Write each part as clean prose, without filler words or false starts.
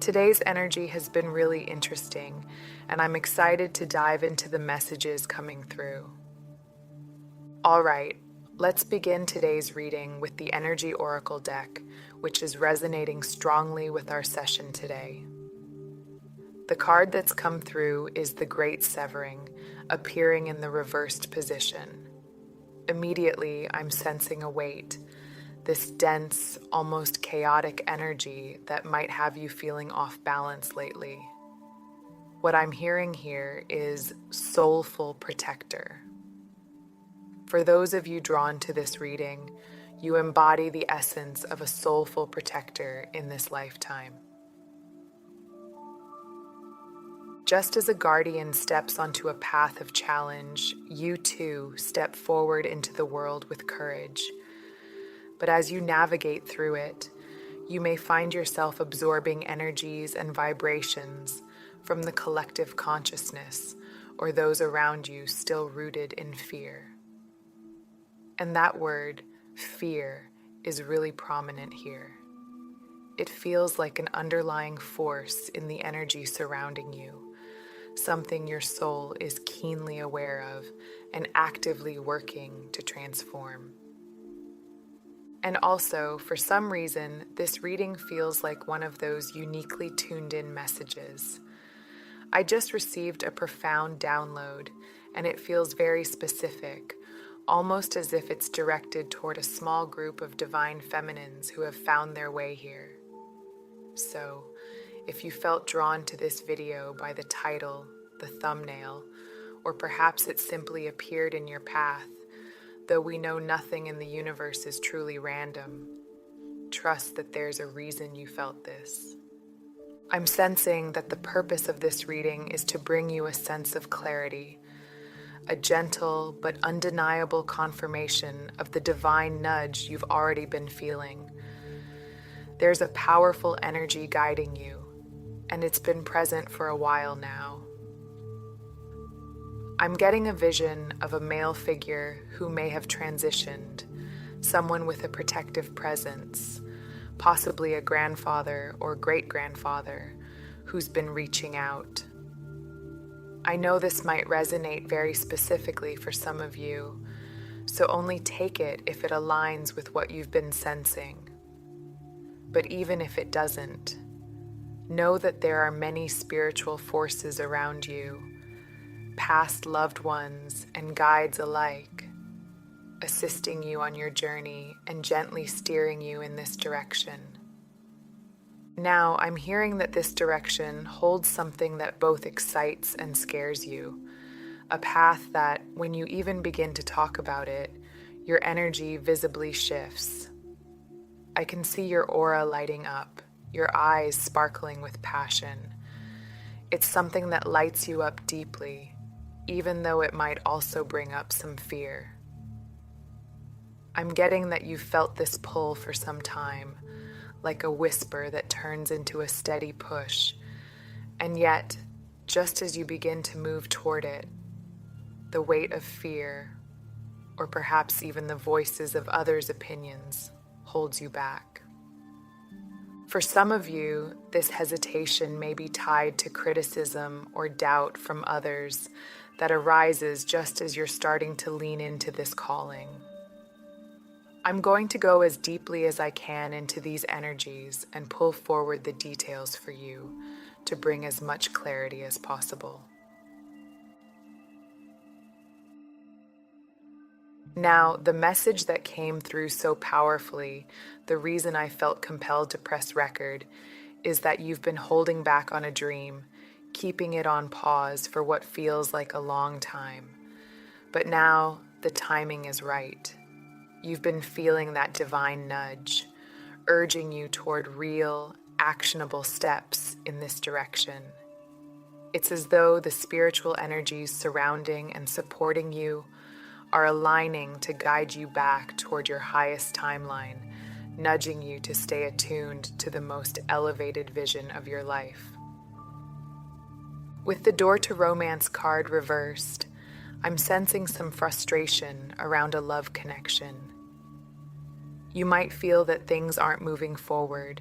Today's energy has been really interesting, and I'm excited to dive into the messages coming through. All right, let's begin today's reading with the Energy Oracle deck, which is resonating strongly with our session today. The card that's come through is the Great Severing, appearing in the reversed position. Immediately, I'm sensing a weight, this dense, almost chaotic energy that might have you feeling off balance lately. What I'm hearing here is soulful protector. For those of you drawn to this reading, you embody the essence of a soulful protector in this lifetime. Just as a guardian steps onto a path of challenge, you too step forward into the world with courage. But as you navigate through it, you may find yourself absorbing energies and vibrations from the collective consciousness or those around you still rooted in fear. And that word, fear, is really prominent here. It feels like an underlying force in the energy surrounding you, something your soul is keenly aware of and actively working to transform. And also, for some reason, this reading feels like one of those uniquely tuned-in messages. I just received a profound download, and it feels very specific, almost as if it's directed toward a small group of divine feminines who have found their way here. So, if you felt drawn to this video by the title, the thumbnail, or perhaps it simply appeared in your path, though we know nothing in the universe is truly random, trust that there's a reason you felt this. I'm sensing that the purpose of this reading is to bring you a sense of clarity, a gentle but undeniable confirmation of the divine nudge you've already been feeling. There's a powerful energy guiding you, and it's been present for a while now. I'm getting a vision of a male figure who may have transitioned, someone with a protective presence, possibly a grandfather or great-grandfather who's been reaching out. I know this might resonate very specifically for some of you, so only take it if it aligns with what you've been sensing. But even if it doesn't, know that there are many spiritual forces around you, past loved ones and guides alike, assisting you on your journey and gently steering you in this direction. Now, I'm hearing that this direction holds something that both excites and scares you, a path that, when you even begin to talk about it, your energy visibly shifts. I can see your aura lighting up, your eyes sparkling with passion. It's something that lights you up deeply, even though it might also bring up some fear. I'm getting that you've felt this pull for some time, like a whisper that turns into a steady push. And yet, just as you begin to move toward it, the weight of fear, or perhaps even the voices of others' opinions, holds you back. For some of you, this hesitation may be tied to criticism or doubt from others that arises just as you're starting to lean into this calling. I'm going to go as deeply as I can into these energies and pull forward the details for you to bring as much clarity as possible. Now, the message that came through so powerfully, the reason I felt compelled to press record, is that you've been holding back on a dream, keeping it on pause for what feels like a long time. But now, the timing is right. You've been feeling that divine nudge, urging you toward real, actionable steps in this direction. It's as though the spiritual energies surrounding and supporting you are aligning to guide you back toward your highest timeline, nudging you to stay attuned to the most elevated vision of your life. With the Door to Romance card reversed, I'm sensing some frustration around a love connection. You might feel that things aren't moving forward,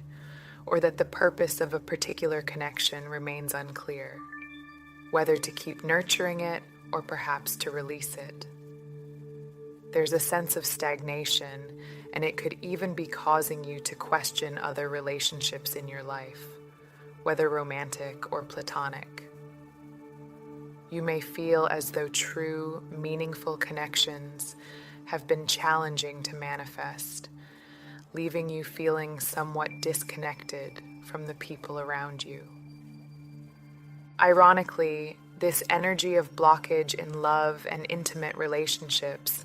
or that the purpose of a particular connection remains unclear, whether to keep nurturing it or perhaps to release it. There's a sense of stagnation, and it could even be causing you to question other relationships in your life, whether romantic or platonic. You may feel as though true, meaningful connections have been challenging to manifest, leaving you feeling somewhat disconnected from the people around you. Ironically, this energy of blockage in love and intimate relationships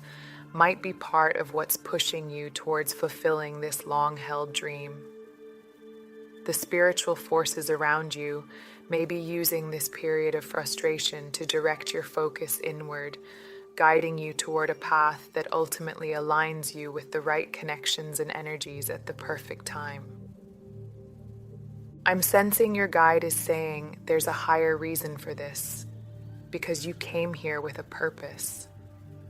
might be part of what's pushing you towards fulfilling this long-held dream. The spiritual forces around you may be using this period of frustration to direct your focus inward, guiding you toward a path that ultimately aligns you with the right connections and energies at the perfect time. I'm sensing your guide is saying there's a higher reason for this, because you came here with a purpose,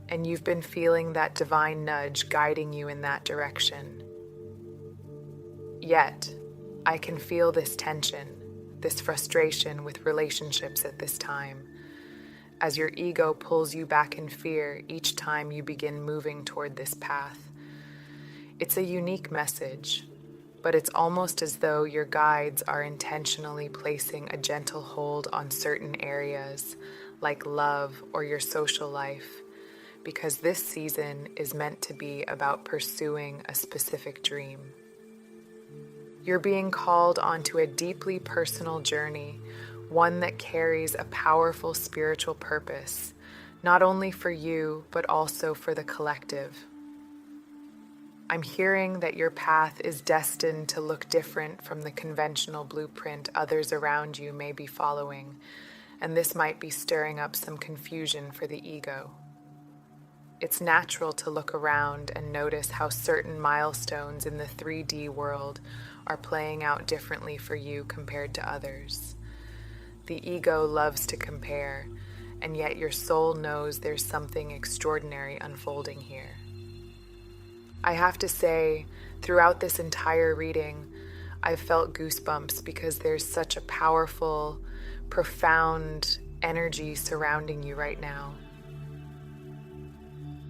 and you've been feeling that divine nudge guiding you in that direction. Yet, I can feel this tension, this frustration with relationships at this time, as your ego pulls you back in fear each time you begin moving toward this path. It's a unique message, but it's almost as though your guides are intentionally placing a gentle hold on certain areas, like love or your social life, because this season is meant to be about pursuing a specific dream. You're being called onto a deeply personal journey, one that carries a powerful spiritual purpose, not only for you, but also for the collective. I'm hearing that your path is destined to look different from the conventional blueprint others around you may be following, and this might be stirring up some confusion for the ego. It's natural to look around and notice how certain milestones in the 3D world are playing out differently for you compared to others. The ego loves to compare, and yet your soul knows there's something extraordinary unfolding here. I have to say, throughout this entire reading, I've felt goosebumps because there's such a powerful, profound energy surrounding you right now.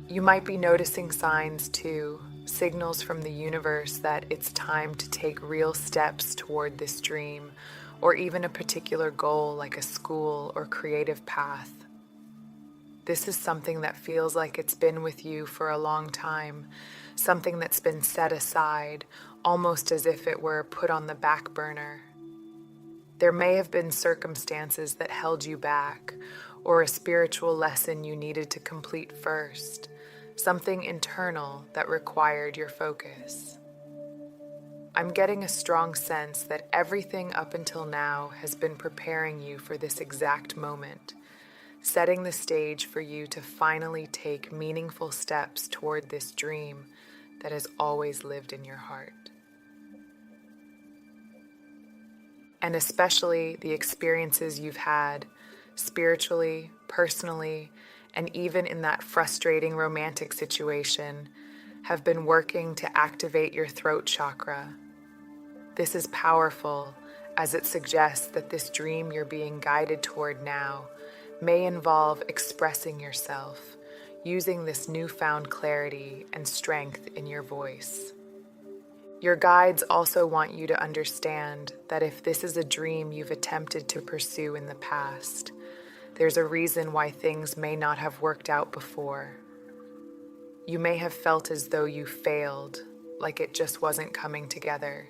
You might be noticing signs too, signals from the universe that it's time to take real steps toward this dream, or even a particular goal like a school or creative path. This is something that feels like it's been with you for a long time, something that's been set aside, almost as if it were put on the back burner. There may have been circumstances that held you back, or a spiritual lesson you needed to complete first, something internal that required your focus. I'm getting a strong sense that everything up until now has been preparing you for this exact moment, setting the stage for you to finally take meaningful steps toward this dream that has always lived in your heart. And especially the experiences you've had, spiritually, personally, and even in that frustrating romantic situation, have been working to activate your throat chakra. This is powerful, as it suggests that this dream you're being guided toward now may involve expressing yourself, using this newfound clarity and strength in your voice. Your guides also want you to understand that if this is a dream you've attempted to pursue in the past, there's a reason why things may not have worked out before. You may have felt as though you failed, like it just wasn't coming together.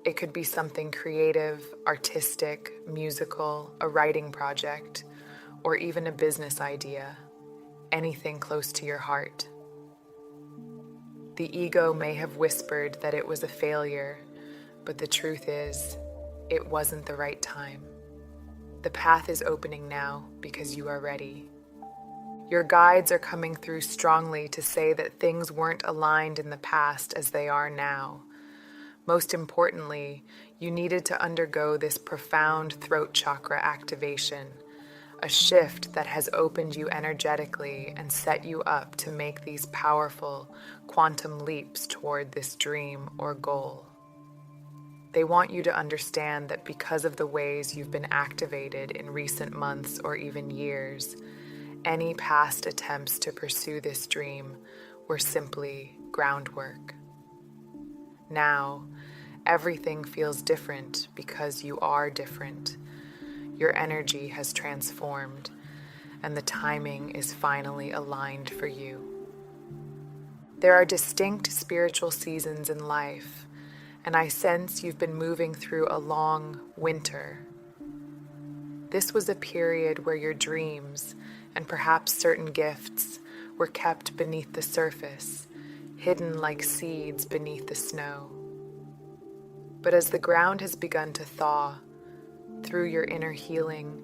It could be something creative, artistic, musical, a writing project, or even a business idea, anything close to your heart. The ego may have whispered that it was a failure, but the truth is, it wasn't the right time. The path is opening now because you are ready. Your guides are coming through strongly to say that things weren't aligned in the past as they are now. Most importantly, you needed to undergo this profound throat chakra activation, a shift that has opened you energetically and set you up to make these powerful quantum leaps toward this dream or goal. They want you to understand that because of the ways you've been activated in recent months or even years, any past attempts to pursue this dream were simply groundwork. Now, everything feels different because you are different. Your energy has transformed, and the timing is finally aligned for you. There are distinct spiritual seasons in life, and I sense you've been moving through a long winter. This was a period where your dreams, and perhaps certain gifts, were kept beneath the surface, hidden like seeds beneath the snow. But as the ground has begun to thaw, through your inner healing,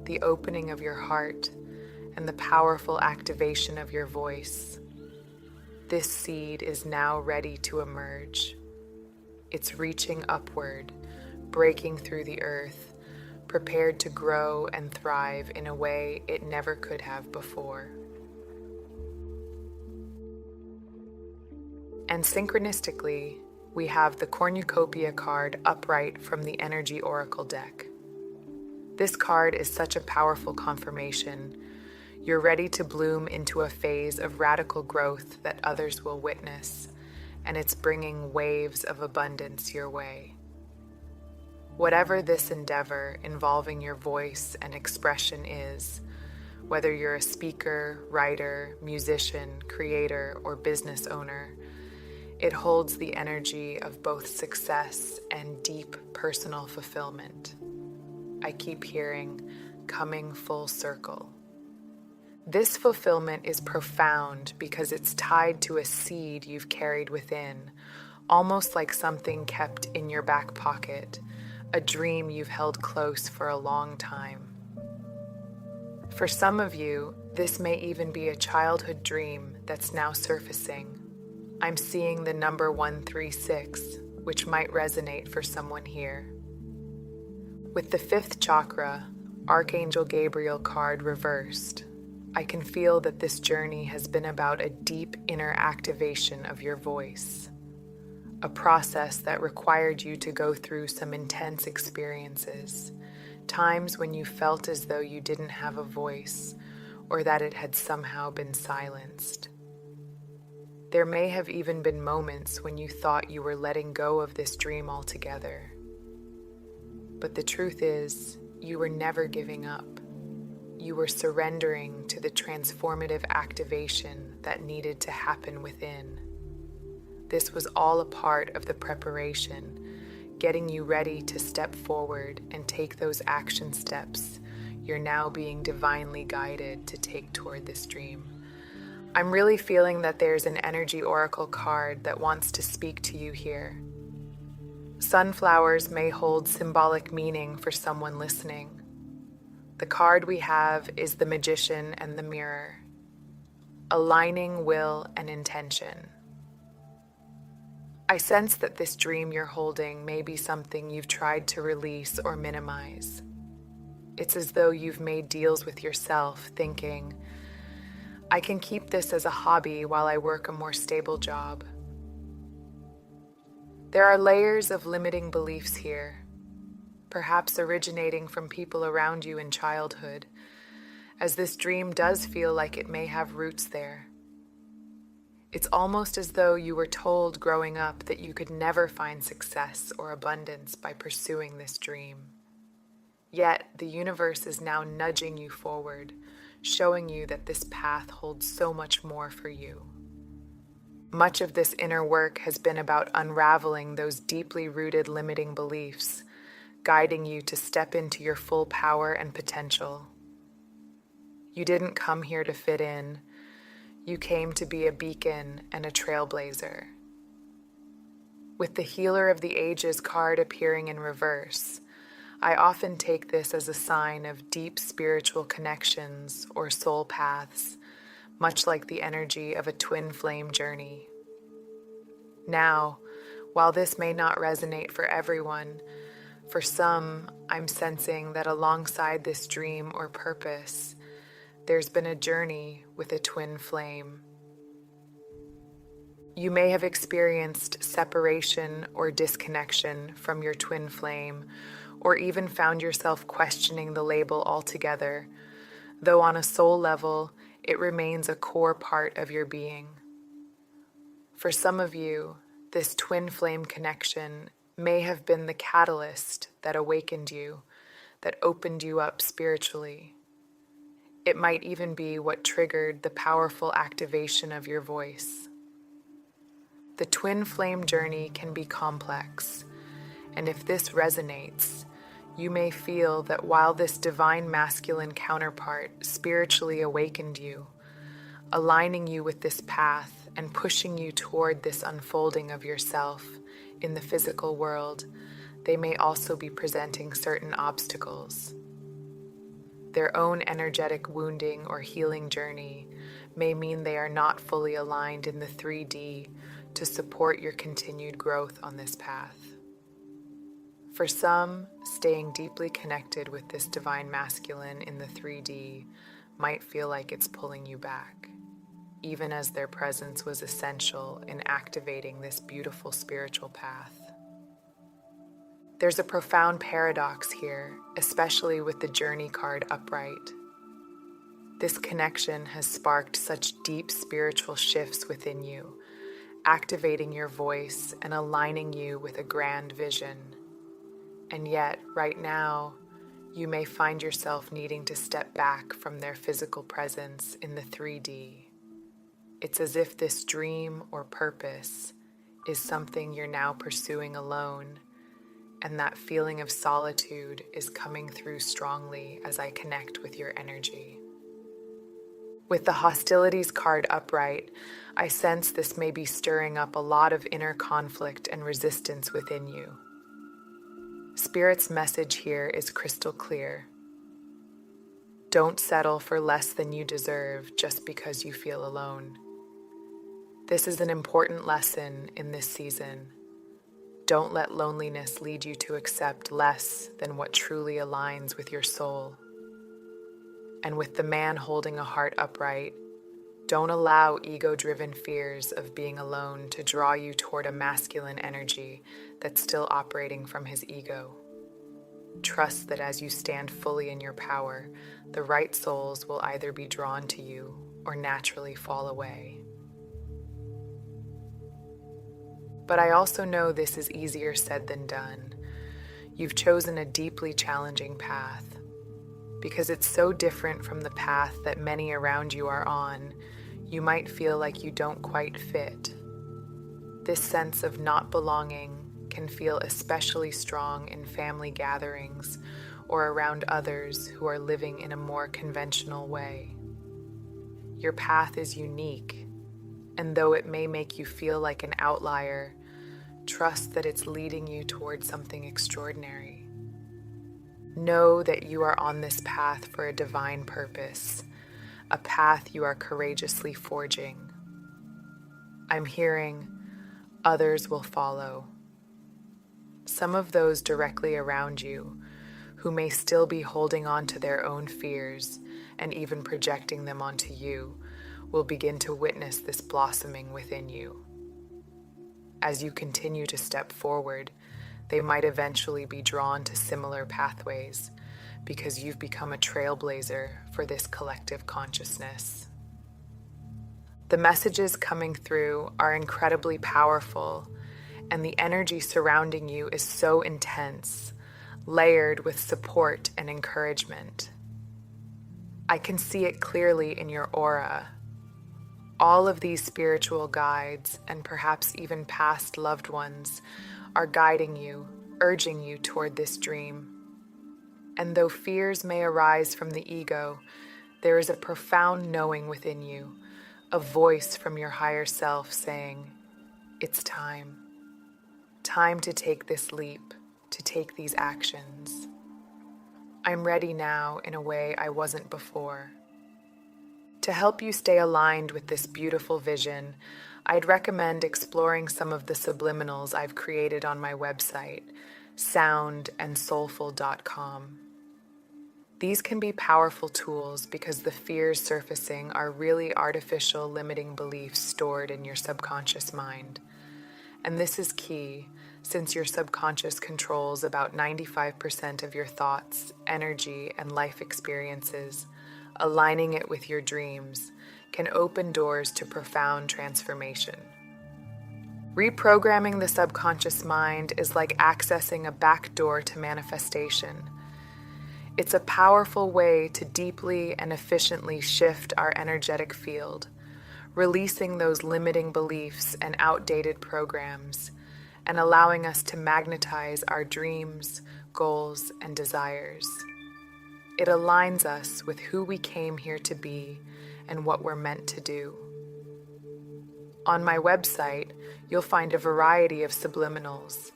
the opening of your heart, and the powerful activation of your voice, this seed is now ready to emerge. It's reaching upward, breaking through the earth, prepared to grow and thrive in a way it never could have before. And synchronistically, we have the cornucopia card upright from the Energy Oracle deck. This card is such a powerful confirmation. You're ready to bloom into a phase of radical growth that others will witness, and it's bringing waves of abundance your way. Whatever this endeavor involving your voice and expression is, whether you're a speaker, writer, musician, creator, or business owner, it holds the energy of both success and deep personal fulfillment. I keep hearing, coming full circle. This fulfillment is profound because it's tied to a seed you've carried within, almost like something kept in your back pocket, a dream you've held close for a long time. For some of you, this may even be a childhood dream that's now surfacing. I'm seeing the number 136, which might resonate for someone here. With the fifth chakra, Archangel Gabriel card reversed, I can feel that this journey has been about a deep inner activation of your voice, a process that required you to go through some intense experiences, times when you felt as though you didn't have a voice or that it had somehow been silenced. There may have even been moments when you thought you were letting go of this dream altogether. But the truth is, you were never giving up. You were surrendering to the transformative activation that needed to happen within. This was all a part of the preparation, getting you ready to step forward and take those action steps you're now being divinely guided to take toward this dream. I'm really feeling that there's an Energy Oracle card that wants to speak to you here. Sunflowers may hold symbolic meaning for someone listening. The card we have is the Magician and the Mirror, aligning will and intention. I sense that this dream you're holding may be something you've tried to release or minimize. It's as though you've made deals with yourself, thinking, I can keep this as a hobby while I work a more stable job. There are layers of limiting beliefs here, perhaps originating from people around you in childhood, as this dream does feel like it may have roots there. It's almost as though you were told growing up that you could never find success or abundance by pursuing this dream. Yet, the universe is now nudging you forward, showing you that this path holds so much more for you. Much of this inner work has been about unraveling those deeply rooted limiting beliefs, guiding you to step into your full power and potential. You didn't come here to fit in. You came to be a beacon and a trailblazer. With the Healer of the Ages card appearing in reverse, I often take this as a sign of deep spiritual connections or soul paths, much like the energy of a twin flame journey. Now, while this may not resonate for everyone, for some, I'm sensing that alongside this dream or purpose, there's been a journey with a twin flame. You may have experienced separation or disconnection from your twin flame, or even found yourself questioning the label altogether, though on a soul level, it remains a core part of your being. For some of you, this twin flame connection may have been the catalyst that awakened you, that opened you up spiritually. It might even be what triggered the powerful activation of your voice. The twin flame journey can be complex, and if this resonates, you may feel that while this divine masculine counterpart spiritually awakened you, aligning you with this path and pushing you toward this unfolding of yourself in the physical world, they may also be presenting certain obstacles. Their own energetic wounding or healing journey may mean they are not fully aligned in the 3D to support your continued growth on this path. For some, staying deeply connected with this divine masculine in the 3D might feel like it's pulling you back, even as their presence was essential in activating this beautiful spiritual path. There's a profound paradox here, especially with the journey card upright. This connection has sparked such deep spiritual shifts within you, activating your voice and aligning you with a grand vision. And yet, right now, you may find yourself needing to step back from their physical presence in the 3D. It's as if this dream or purpose is something you're now pursuing alone, and that feeling of solitude is coming through strongly as I connect with your energy. With the hostilities card upright, I sense this may be stirring up a lot of inner conflict and resistance within you. Spirit's message here is crystal clear. Don't settle for less than you deserve just because you feel alone. This is an important lesson in this season. Don't let loneliness lead you to accept less than what truly aligns with your soul. And with the man holding a heart upright, don't allow ego-driven fears of being alone to draw you toward a masculine energy that's still operating from his ego. Trust that as you stand fully in your power, the right souls will either be drawn to you or naturally fall away. But I also know this is easier said than done. You've chosen a deeply challenging path. Because it's so different from the path that many around you are on, you might feel like you don't quite fit. This sense of not belonging can feel especially strong in family gatherings or around others who are living in a more conventional way. Your path is unique, and though it may make you feel like an outlier, trust that it's leading you toward something extraordinary. Know that you are on this path for a divine purpose, a path you are courageously forging. I'm hearing others will follow. Some of those directly around you, who may still be holding on to their own fears and even projecting them onto you, will begin to witness this blossoming within you. As you continue to step forward, they might eventually be drawn to similar pathways because you've become a trailblazer for this collective consciousness. The messages coming through are incredibly powerful, and the energy surrounding you is so intense, layered with support and encouragement. I can see it clearly in your aura. All of these spiritual guides, and perhaps even past loved ones, are guiding you, urging you toward this dream. And though fears may arise from the ego, there is a profound knowing within you, a voice from your higher self saying, it's time. Time to take this leap, to take these actions. I'm ready now in a way I wasn't before. To help you stay aligned with this beautiful vision, I'd recommend exploring some of the subliminals I've created on my website, soundandsoulful.com. These can be powerful tools because the fears surfacing are really artificial limiting beliefs stored in your subconscious mind. And this is key, since your subconscious controls about 95% of your thoughts, energy, and life experiences. Aligning it with your dreams can open doors to profound transformation. Reprogramming the subconscious mind is like accessing a back door to manifestation. It's a powerful way to deeply and efficiently shift our energetic field, releasing those limiting beliefs and outdated programs, and allowing us to magnetize our dreams, goals, and desires. It aligns us with who we came here to be and what we're meant to do. On my website, you'll find a variety of subliminals,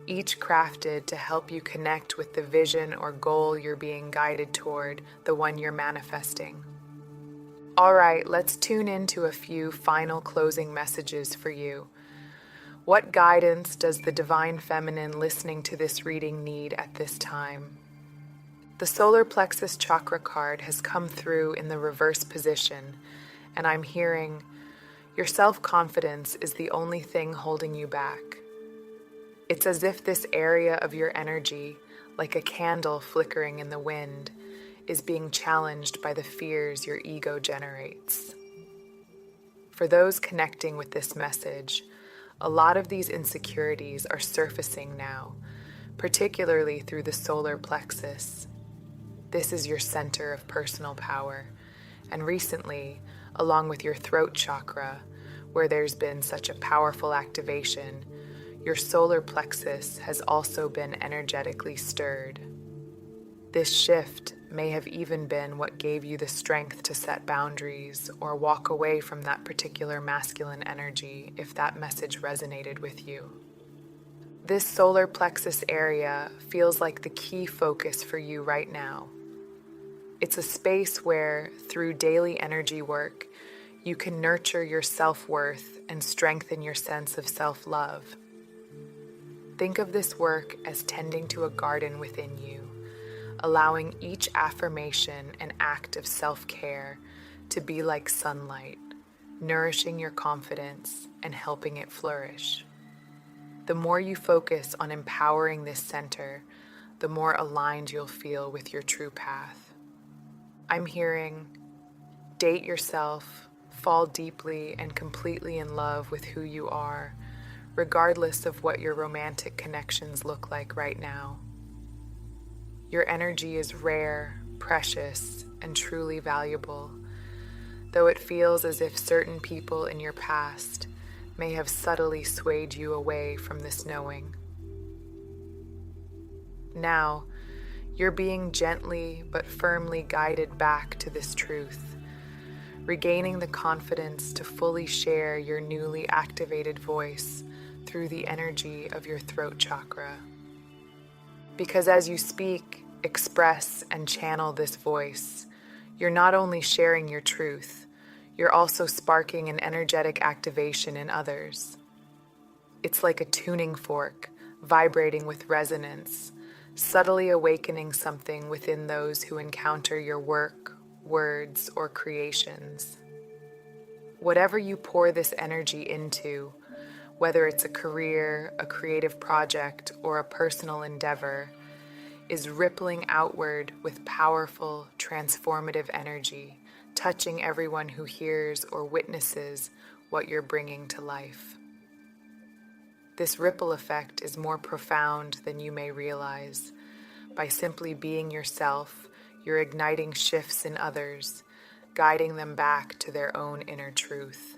each crafted to help you connect with the vision or goal you're being guided toward, the one you're manifesting. All right, let's tune into a few final closing messages for you. What guidance does the Divine Feminine listening to this reading need at this time? The solar plexus chakra card has come through in the reverse position, and I'm hearing, your self-confidence is the only thing holding you back. It's as if this area of your energy, like a candle flickering in the wind, is being challenged by the fears your ego generates. For those connecting with this message, a lot of these insecurities are surfacing now, particularly through the solar plexus. This is your center of personal power, and recently, along with your throat chakra, where there's been such a powerful activation, your solar plexus has also been energetically stirred. This shift may have even been what gave you the strength to set boundaries or walk away from that particular masculine energy if that message resonated with you. This solar plexus area feels like the key focus for you right now. It's a space where, through daily energy work, you can nurture your self-worth and strengthen your sense of self-love. Think of this work as tending to a garden within you, allowing each affirmation and act of self-care to be like sunlight, nourishing your confidence and helping it flourish. The more you focus on empowering this center, the more aligned you'll feel with your true path. I'm hearing, date yourself, fall deeply and completely in love with who you are, regardless of what your romantic connections look like right now. Your energy is rare, precious, and truly valuable, though it feels as if certain people in your past may have subtly swayed you away from this knowing. Now, you're being gently but firmly guided back to this truth, regaining the confidence to fully share your newly activated voice through the energy of your throat chakra. Because as you speak, express, and channel this voice, you're not only sharing your truth, you're also sparking an energetic activation in others. It's like a tuning fork, vibrating with resonance, subtly awakening something within those who encounter your work, words, or creations. Whatever you pour this energy into, whether it's a career, a creative project, or a personal endeavor, is rippling outward with powerful, transformative energy, touching everyone who hears or witnesses what you're bringing to life. This ripple effect is more profound than you may realize. By simply being yourself, you're igniting shifts in others, guiding them back to their own inner truth.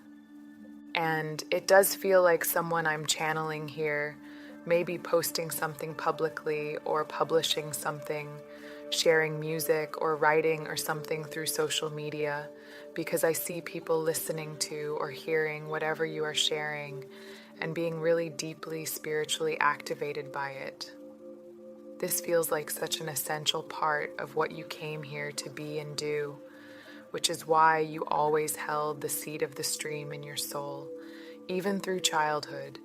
And it does feel like someone I'm channeling here may be posting something publicly or publishing something, sharing music or writing or something through social media, because I see people listening to or hearing whatever you are sharing and being really deeply spiritually activated by it. This feels like such an essential part of what you came here to be and do, which is why you always held the seed of the stream in your soul, even through childhood,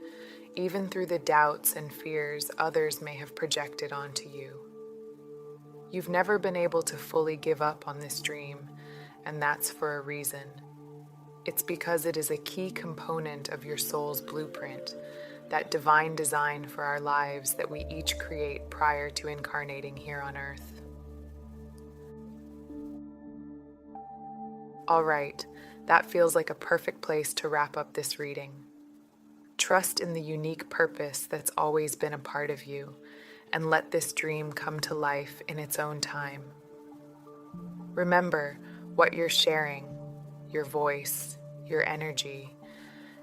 even through the doubts and fears others may have projected onto you. You've never been able to fully give up on this dream, and that's for a reason. It's because it is a key component of your soul's blueprint, that divine design for our lives that we each create prior to incarnating here on Earth. All right, that feels like a perfect place to wrap up this reading. Trust in the unique purpose that's always been a part of you, and let this dream come to life in its own time. Remember, what you're sharing, your voice, your energy,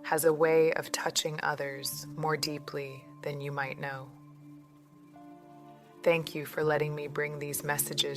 has a way of touching others more deeply than you might know. Thank you for letting me bring these messages